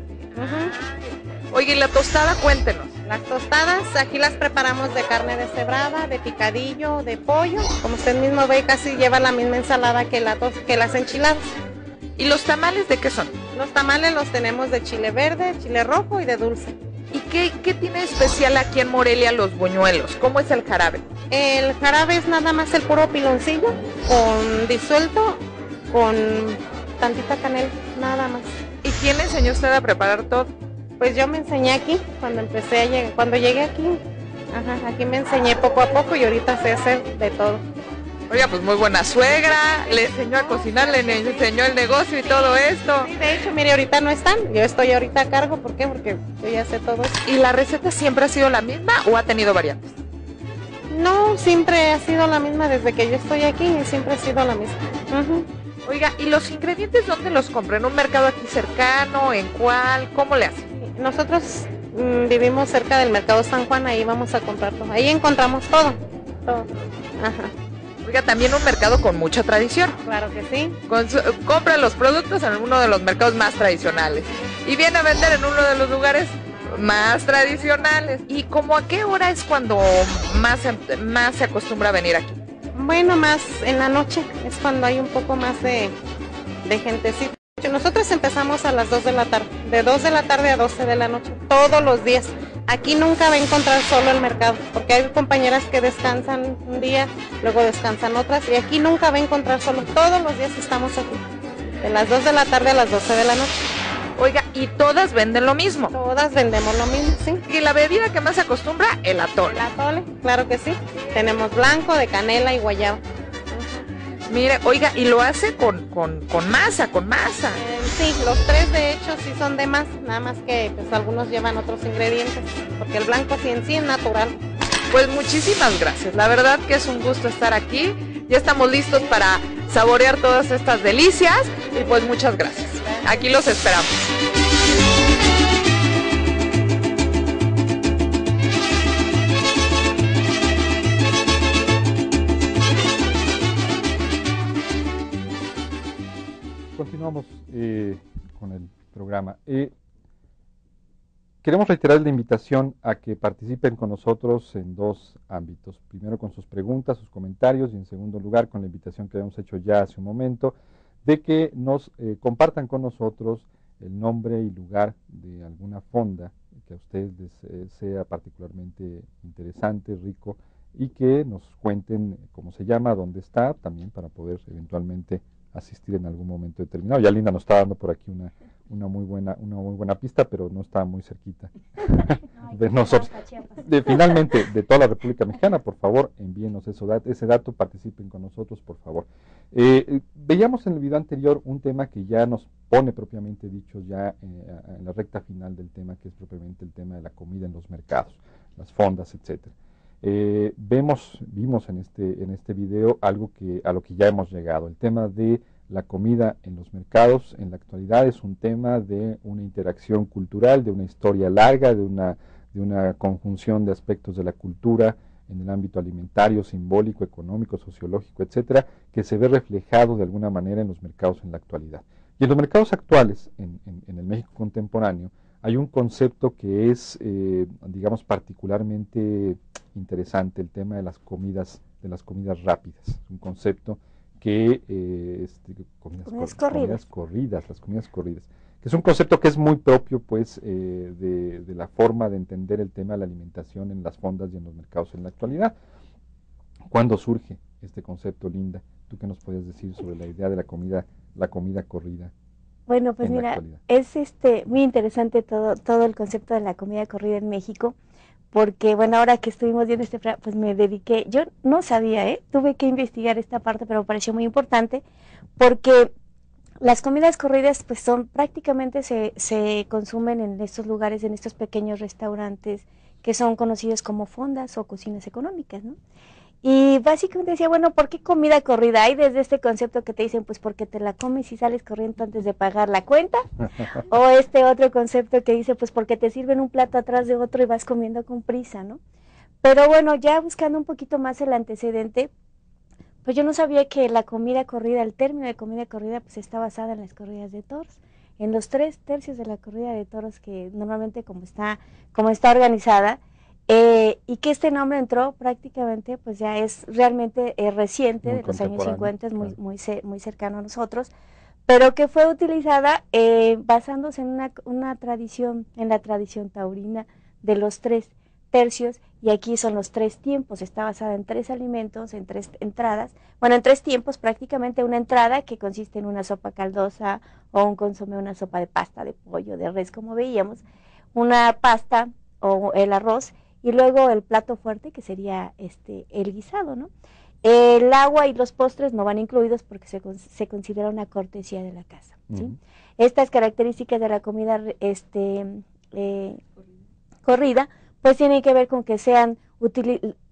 Oye, ¿y la tostada? Cuéntenos. Las tostadas, aquí las preparamos de carne deshebrada, de picadillo, de pollo. Como usted mismo ve, casi lleva la misma ensalada que las enchiladas. ¿Y los tamales de qué son? Los tamales los tenemos de chile verde, chile rojo y de dulce. ¿Y qué tiene especial aquí en Morelia los buñuelos? ¿Cómo es el jarabe? El jarabe es nada más el puro piloncillo, con disuelto, con tantita canela, nada más. ¿Y quién le enseñó a usted a preparar todo? Pues yo me enseñé aquí, cuando llegué aquí. Ajá, aquí me enseñé poco a poco y ahorita sé hacer de todo. Oiga, pues muy buena suegra, le enseñó a cocinar, le enseñó el negocio y todo esto. Sí, de hecho, mire, ahorita no están, yo estoy ahorita a cargo, ¿por qué? Porque yo ya sé todo eso. ¿Y la receta siempre ha sido la misma o ha tenido variantes? No, siempre ha sido la misma desde que yo estoy aquí, siempre ha sido la misma. Oiga, ¿y los ingredientes dónde los compra? ¿En un mercado aquí cercano? ¿En cuál? ¿Cómo le hacen? Nosotros vivimos cerca del mercado San Juan, ahí vamos a comprar todo. Ahí encontramos todo. Ajá. Oiga, también un mercado con mucha tradición. Claro que sí. Compra los productos en uno de los mercados más tradicionales y viene a vender en uno de los lugares más tradicionales. ¿Y como a qué hora es cuando más se acostumbra a venir aquí? Bueno, más en la noche es cuando hay un poco más de gentecita. Nosotros empezamos a las 2 de la tarde, de 2 de la tarde a 12 de la noche, todos los días. Aquí nunca va a encontrar solo el mercado, porque hay compañeras que descansan un día, luego descansan otras, y aquí nunca va a encontrar solo, todos los días estamos aquí, de las 2 de la tarde a las 12 de la noche. Oiga, ¿y todas venden lo mismo? Todas vendemos lo mismo, sí. ¿Y la bebida que más se acostumbra? El atole. El atole, claro que sí. Tenemos blanco, de canela y guayaba. Mire, oiga, ¿y lo hace con masa, Sí, los tres de hecho sí son de masa, nada más que pues algunos llevan otros ingredientes, porque el blanco sí en sí es natural. Pues muchísimas gracias, la verdad que es un gusto estar aquí, ya estamos listos para saborear todas estas delicias y pues muchas gracias. Aquí los esperamos. Continuamos con el programa. Queremos reiterar la invitación a que participen con nosotros en dos ámbitos. Primero con sus preguntas, sus comentarios y en segundo lugar con la invitación que habíamos hecho ya hace un momento de que nos compartan con nosotros el nombre y lugar de alguna fonda que a ustedes les sea particularmente interesante, rico y que nos cuenten cómo se llama, dónde está, también para poder eventualmente asistir en algún momento determinado. Ya Linda nos está dando por aquí una muy buena pista, pero no está muy cerquita de nosotros. Finalmente, de toda la República Mexicana, por favor, envíenos ese dato, participen con nosotros, por favor. Veíamos en el video anterior un tema que ya nos pone propiamente dicho ya en la recta final del tema, que es propiamente el tema de la comida en los mercados, las fondas, etcétera. Vimos en este video algo a lo que ya hemos llegado. El tema de la comida en los mercados en la actualidad es un tema de una interacción cultural, de una historia larga, de una conjunción de aspectos de la cultura en el ámbito alimentario, simbólico, económico, sociológico, etcétera, que se ve reflejado de alguna manera en los mercados en la actualidad. Y en los mercados actuales, en el México contemporáneo, hay un concepto que es, digamos, particularmente interesante, el tema de las comidas rápidas. Un concepto que comidas corridas, que es un concepto que es muy propio, pues, de la forma de entender el tema de la alimentación en las fondas y en los mercados en la actualidad. ¿Cuándo surge este concepto, Linda? ¿Tú qué nos podías decir sobre la idea de la comida corrida? Bueno, pues mira, es muy interesante todo el concepto de la comida corrida en México, porque bueno, ahora que estuvimos viendo pues me dediqué, yo no sabía, tuve que investigar esta parte, pero me pareció muy importante, porque las comidas corridas pues prácticamente se consumen en estos lugares, en estos pequeños restaurantes que son conocidos como fondas o cocinas económicas, ¿no? Y básicamente decía, bueno, ¿por qué comida corrida? Hay desde este concepto que te dicen, pues porque te la comes y sales corriendo antes de pagar la cuenta, o este otro concepto que dice, pues porque te sirven un plato atrás de otro y vas comiendo con prisa, ¿no? Pero bueno, ya buscando un poquito más el antecedente, pues yo no sabía que la comida corrida, el término de comida corrida, pues está basada en las corridas de toros, en los 3/3 de la corrida de toros que normalmente como está organizada, y que este nombre entró prácticamente, pues ya es realmente reciente, Muy de los años 50, es muy, claro. muy cercano a nosotros, pero que fue utilizada basándose en una tradición, en la tradición taurina de los 3/3, y aquí son los 3 tiempos, está basada en 3 alimentos, en 3 entradas, bueno, en 3 tiempos prácticamente, una entrada que consiste en una sopa caldosa o un consomé, una sopa de pasta, de pollo, de res, como veíamos, una pasta o el arroz, y luego el plato fuerte que sería el guisado, ¿no? El agua y los postres no van incluidos porque se considera una cortesía de la casa, ¿sí? Estas características de la comida corrida pues tienen que ver con que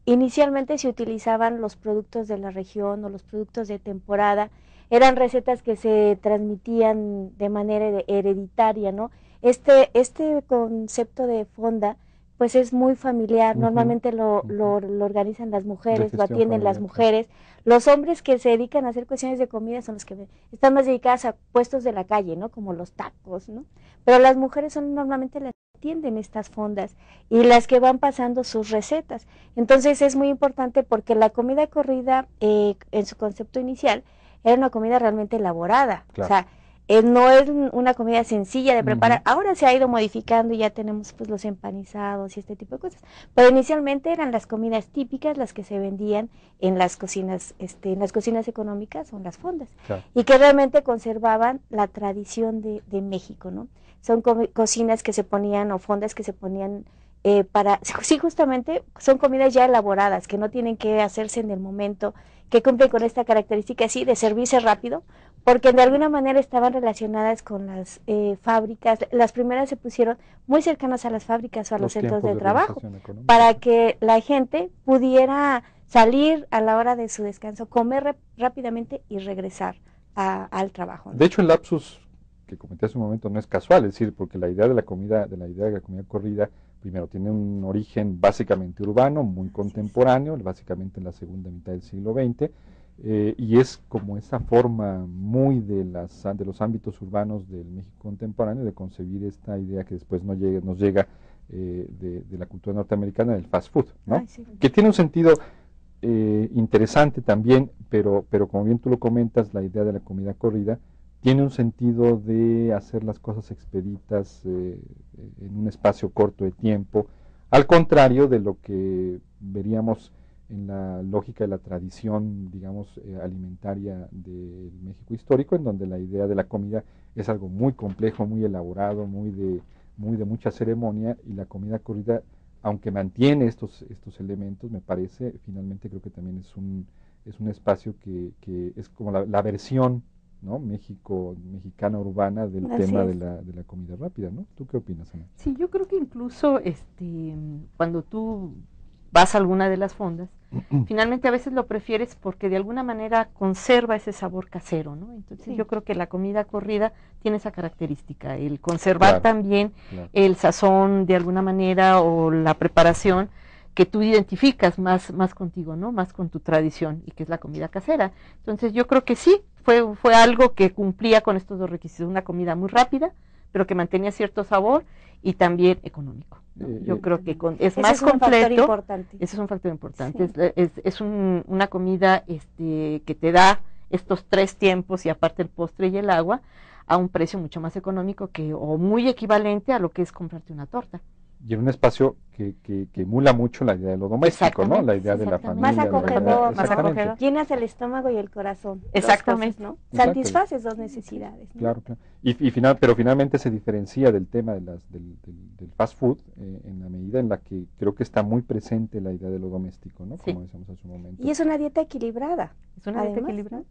inicialmente se utilizaban los productos de la región o los productos de temporada, eran recetas que se transmitían de manera hereditaria, ¿no? Este concepto de fonda pues es muy familiar, normalmente lo organizan las mujeres, lo atienden las mujeres, los hombres que se dedican a hacer cuestiones de comida son los que están más dedicadas a puestos de la calle, ¿no? Como los tacos, ¿no? Pero las mujeres son normalmente las que atienden estas fondas y las que van pasando sus recetas. Entonces es muy importante porque la comida corrida, en su concepto inicial, era una comida realmente elaborada, claro. O sea, no es una comida sencilla de preparar, ahora se ha ido modificando y ya tenemos pues los empanizados y este tipo de cosas, pero inicialmente eran las comidas típicas las que se vendían en las cocinas económicas o en las fondas, claro. Y que realmente conservaban la tradición de México, ¿no? Son cocinas que se ponían o fondas que se ponían sí, justamente son comidas ya elaboradas, que no tienen que hacerse en el momento, que cumplen con esta característica así de servirse rápido, porque de alguna manera estaban relacionadas con las fábricas. Las primeras se pusieron muy cercanas a las fábricas o a los centros de trabajo, para que la gente pudiera salir a la hora de su descanso, comer rápidamente y regresar al trabajo, ¿no? De hecho, el lapsus que comenté hace un momento no es casual, es decir, porque la idea de la comida corrida, primero, tiene un origen básicamente urbano, muy contemporáneo, básicamente en la segunda mitad del siglo XX, y es como esa forma muy de los ámbitos urbanos del México contemporáneo de concebir esta idea que después nos llega de la cultura norteamericana del fast food, ¿no? Ay, sí. Que tiene un sentido interesante también, pero como bien tú lo comentas, la idea de la comida corrida tiene un sentido de hacer las cosas expeditas en un espacio corto de tiempo, al contrario de lo que veríamos en la lógica de la tradición, digamos, alimentaria del México histórico, en donde la idea de la comida es algo muy complejo, muy elaborado, muy de mucha ceremonia, y la comida corrida, aunque mantiene estos elementos, me parece, finalmente creo que también es un espacio que es como la versión, ¿no? Mexicana urbana del tema de la comida rápida, ¿no? ¿Tú qué opinas, Ana? Sí, yo creo que incluso cuando tú vas a alguna de las fondas, finalmente a veces lo prefieres porque de alguna manera conserva ese sabor casero, ¿no? Entonces yo creo que la comida corrida tiene esa característica, el conservar también el sazón de alguna manera o la preparación que tú identificas más contigo, ¿no? Más con tu tradición, y que es la comida casera. Entonces yo creo que sí, fue algo que cumplía con estos dos requisitos, una comida muy rápida, pero que mantenía cierto sabor y también económico, ¿no? Yo creo que es más completo. Ese es un factor importante. Sí. Es una comida que te da estos 3 tiempos y aparte el postre y el agua a un precio mucho más económico o muy equivalente a lo que es comprarte una torta. Y en un espacio que emula mucho la idea de lo doméstico, ¿no? La idea de la familia. Más acogedor, más acogedor. Llenas el estómago y el corazón. Exactamente. Cosas, ¿no? Satisfaces 2 necesidades, ¿no? Claro, claro. Pero finalmente se diferencia del tema del fast food en la medida en la que creo que está muy presente la idea de lo doméstico, ¿no? Como decíamos hace un momento. Y es una dieta equilibrada. Es una dieta equilibrada.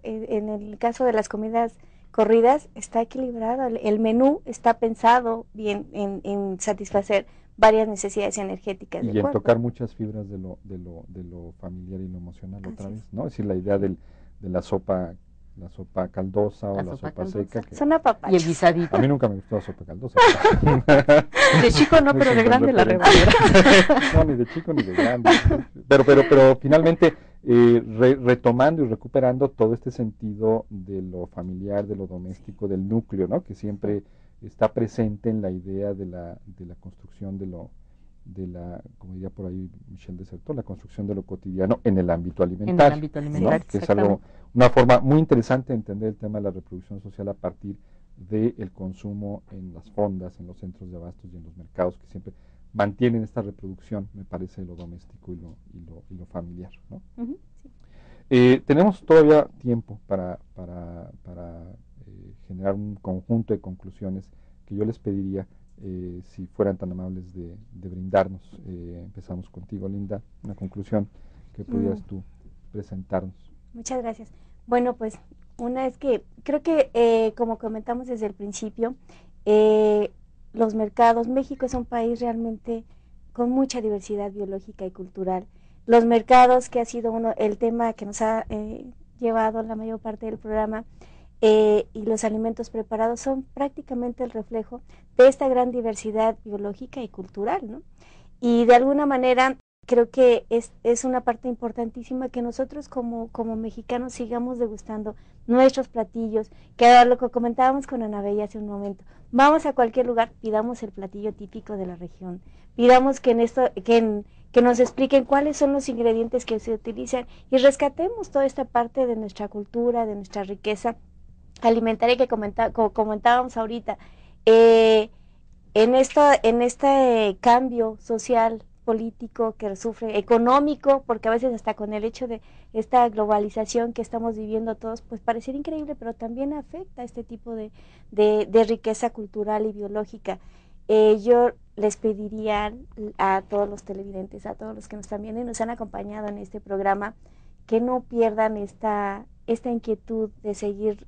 En el caso de las comidas corridas está equilibrado, el menú está pensado bien en satisfacer varias necesidades energéticas del y en cuerpo. tocar muchas fibras de lo familiar y lo emocional otra vez, ¿no? Es decir, la idea de la sopa caldosa o la sopa seca. Que son apapachos. Y el guisadito. A mí nunca me gustó la sopa caldosa. De chico no, pero de grande la revolera. No, ni de chico ni de grande. Pero finalmente retomando y recuperando todo este sentido de lo familiar, de lo doméstico, del núcleo, ¿no? Que siempre está presente en la idea de la construcción como diría por ahí Michel Desertot, la construcción de lo cotidiano en el ámbito alimentario. En el ámbito alimentario, ¿no? Que es una forma muy interesante de entender el tema de la reproducción social a partir del consumo en las fondas, en los centros de abastos y en los mercados, que siempre mantienen esta reproducción, me parece, de lo doméstico y lo familiar, ¿no? Tenemos todavía tiempo para generar un conjunto de conclusiones que yo les pediría si fueran tan amables de brindarnos. Empezamos contigo, Linda, una conclusión que pudieras tú presentarnos. Muchas gracias. Bueno, pues una es que creo que como comentamos desde el principio, los mercados, México es un país realmente con mucha diversidad biológica y cultural. Los mercados, que ha sido el tema que nos ha llevado la mayor parte del programa, y los alimentos preparados son prácticamente el reflejo de esta gran diversidad biológica y cultural, ¿no? Y de alguna manera creo que es una parte importantísima que nosotros como mexicanos sigamos degustando nuestros platillos, que era lo que comentábamos con Ana Bella hace un momento. Vamos a cualquier lugar, pidamos el platillo típico de la región, pidamos que nos expliquen cuáles son los ingredientes que se utilizan y rescatemos toda esta parte de nuestra cultura, de nuestra riqueza alimentaria que comentábamos ahorita. En este cambio social, político que sufre, económico, porque a veces hasta con el hecho de esta globalización que estamos viviendo todos, pues pareciera increíble, pero también afecta este tipo de riqueza cultural y biológica. Yo les pediría a todos los televidentes, a todos los que nos están viendo y nos han acompañado en este programa, que no pierdan esta inquietud de seguir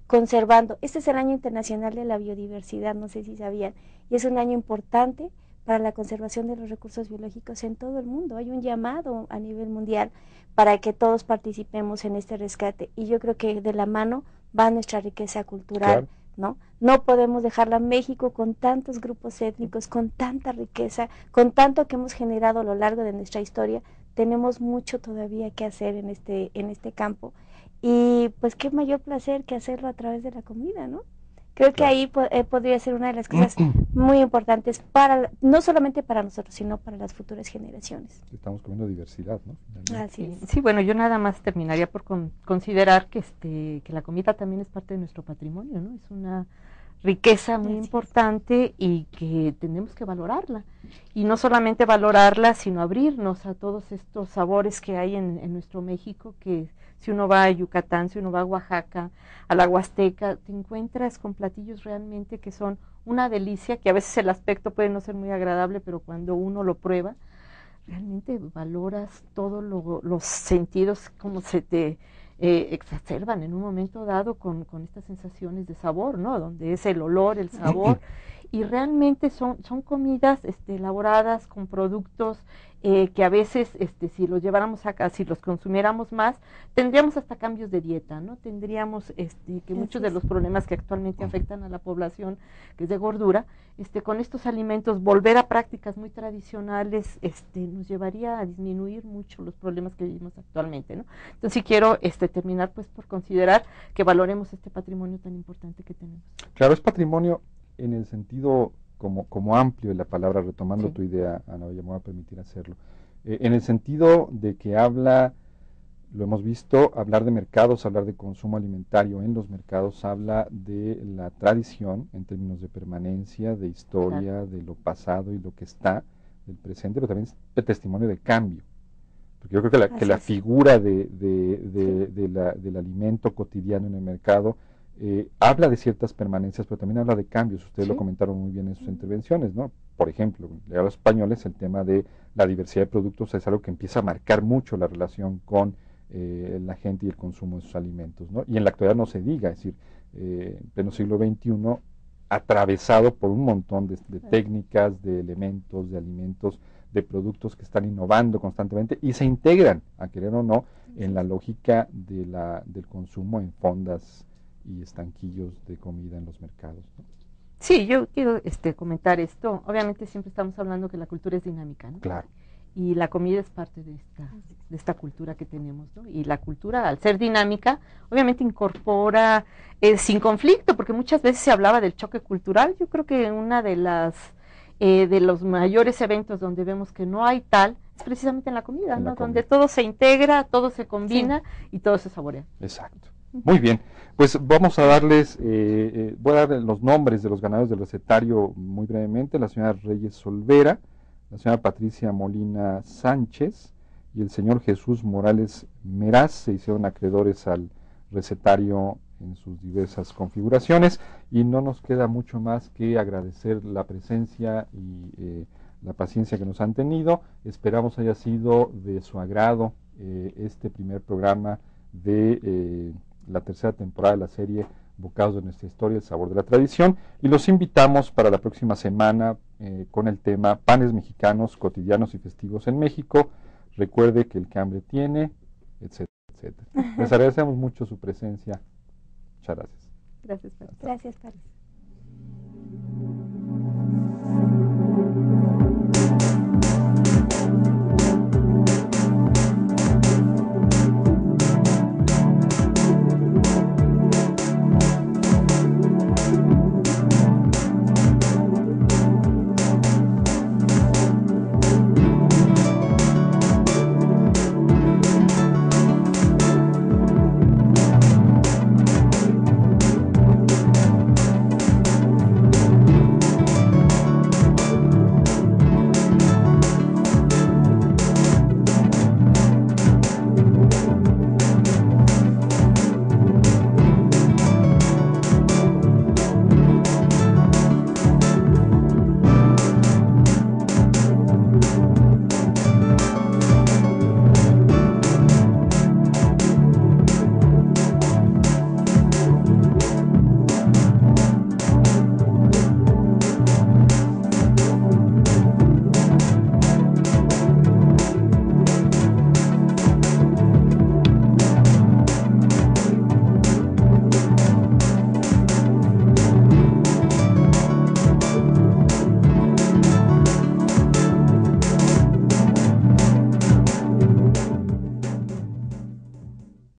conservando. Este es el Año Internacional de la Biodiversidad, no sé si sabían, y es un año importante para la conservación de los recursos biológicos en todo el mundo. Hay un llamado a nivel mundial para que todos participemos en este rescate, y yo creo que de la mano va nuestra riqueza cultural, claro. No podemos dejarla. México, con tantos grupos étnicos, con tanta riqueza, con tanto que hemos generado a lo largo de nuestra historia, tenemos mucho todavía que hacer en este campo, y pues qué mayor placer que hacerlo a través de la comida, ¿no? Creo que ahí podría ser una de las cosas muy importantes, no solamente para nosotros, sino para las futuras generaciones. Estamos comiendo diversidad, ¿no? Así es. Sí, bueno, yo nada más terminaría por considerar que la comida también es parte de nuestro patrimonio, ¿no? Es una riqueza muy importante y que tenemos que valorarla. Y no solamente valorarla, sino abrirnos a todos estos sabores que hay en nuestro México, que si uno va a Yucatán, si uno va a Oaxaca, a la Huasteca, te encuentras con platillos realmente que son una delicia, que a veces el aspecto puede no ser muy agradable, pero cuando uno lo prueba, realmente valoras todos los sentidos, como se te exacerban en un momento dado con estas sensaciones de sabor, ¿no? Donde es el olor, el sabor, y realmente son comidas elaboradas con productos que a veces si los lleváramos acá, si los consumiéramos más, tendríamos hasta cambios de dieta, ¿no? Tendríamos que muchos de los problemas que actualmente afectan a la población, que es de gordura, con estos alimentos, volver a prácticas muy tradicionales, nos llevaría a disminuir mucho los problemas que vivimos actualmente, ¿no? Entonces sí quiero terminar pues por considerar que valoremos este patrimonio tan importante que tenemos. Claro, es patrimonio en el sentido como amplio de la palabra, retomando tu idea, Ana, me voy a permitir hacerlo, en el sentido de que habla, lo hemos visto, hablar de mercados, hablar de consumo alimentario en los mercados, habla de la tradición en términos de permanencia, de historia, de lo pasado y lo que está, del presente, pero también es testimonio de cambio. Porque yo creo que la figura del alimento cotidiano en el mercado habla de ciertas permanencias, pero también habla de cambios. Ustedes lo comentaron muy bien en sus intervenciones, ¿no? Por ejemplo, a los españoles el tema de la diversidad de productos es algo que empieza a marcar mucho la relación con la gente y el consumo de sus alimentos, ¿no? Y en la actualidad no se diga, es decir, en pleno siglo XXI atravesado por un montón de técnicas, de elementos, de alimentos, de productos que están innovando constantemente y se integran, a querer o no, en la lógica del consumo en fondas y estanquillos de comida en los mercados, ¿no? Sí, yo quiero comentar esto. Obviamente siempre estamos hablando que la cultura es dinámica, ¿no? Claro. Y la comida es parte de esta cultura que tenemos, ¿no? Y la cultura, al ser dinámica, obviamente incorpora sin conflicto, porque muchas veces se hablaba del choque cultural. Yo creo que una de los mayores eventos donde vemos que no hay tal es precisamente en la comida, ¿no? Donde todo se integra, todo se combina y todo se saborea. Exacto. Muy bien, pues vamos a darles, voy a dar los nombres de los ganadores del recetario muy brevemente. La señora Reyes Solvera, la señora Patricia Molina Sánchez y el señor Jesús Morales Meraz se hicieron acreedores al recetario en sus diversas configuraciones, y no nos queda mucho más que agradecer la presencia y la paciencia que nos han tenido. Esperamos haya sido de su agrado este primer programa de la tercera temporada de la serie Bocados de nuestra historia, el sabor de la tradición, y los invitamos para la próxima semana con el tema Panes mexicanos cotidianos y festivos en México. Recuerde que el que hambre tiene, etcétera, etcétera. Les agradecemos mucho su presencia. Muchas gracias. Gracias, Paris. Gracias, Paris.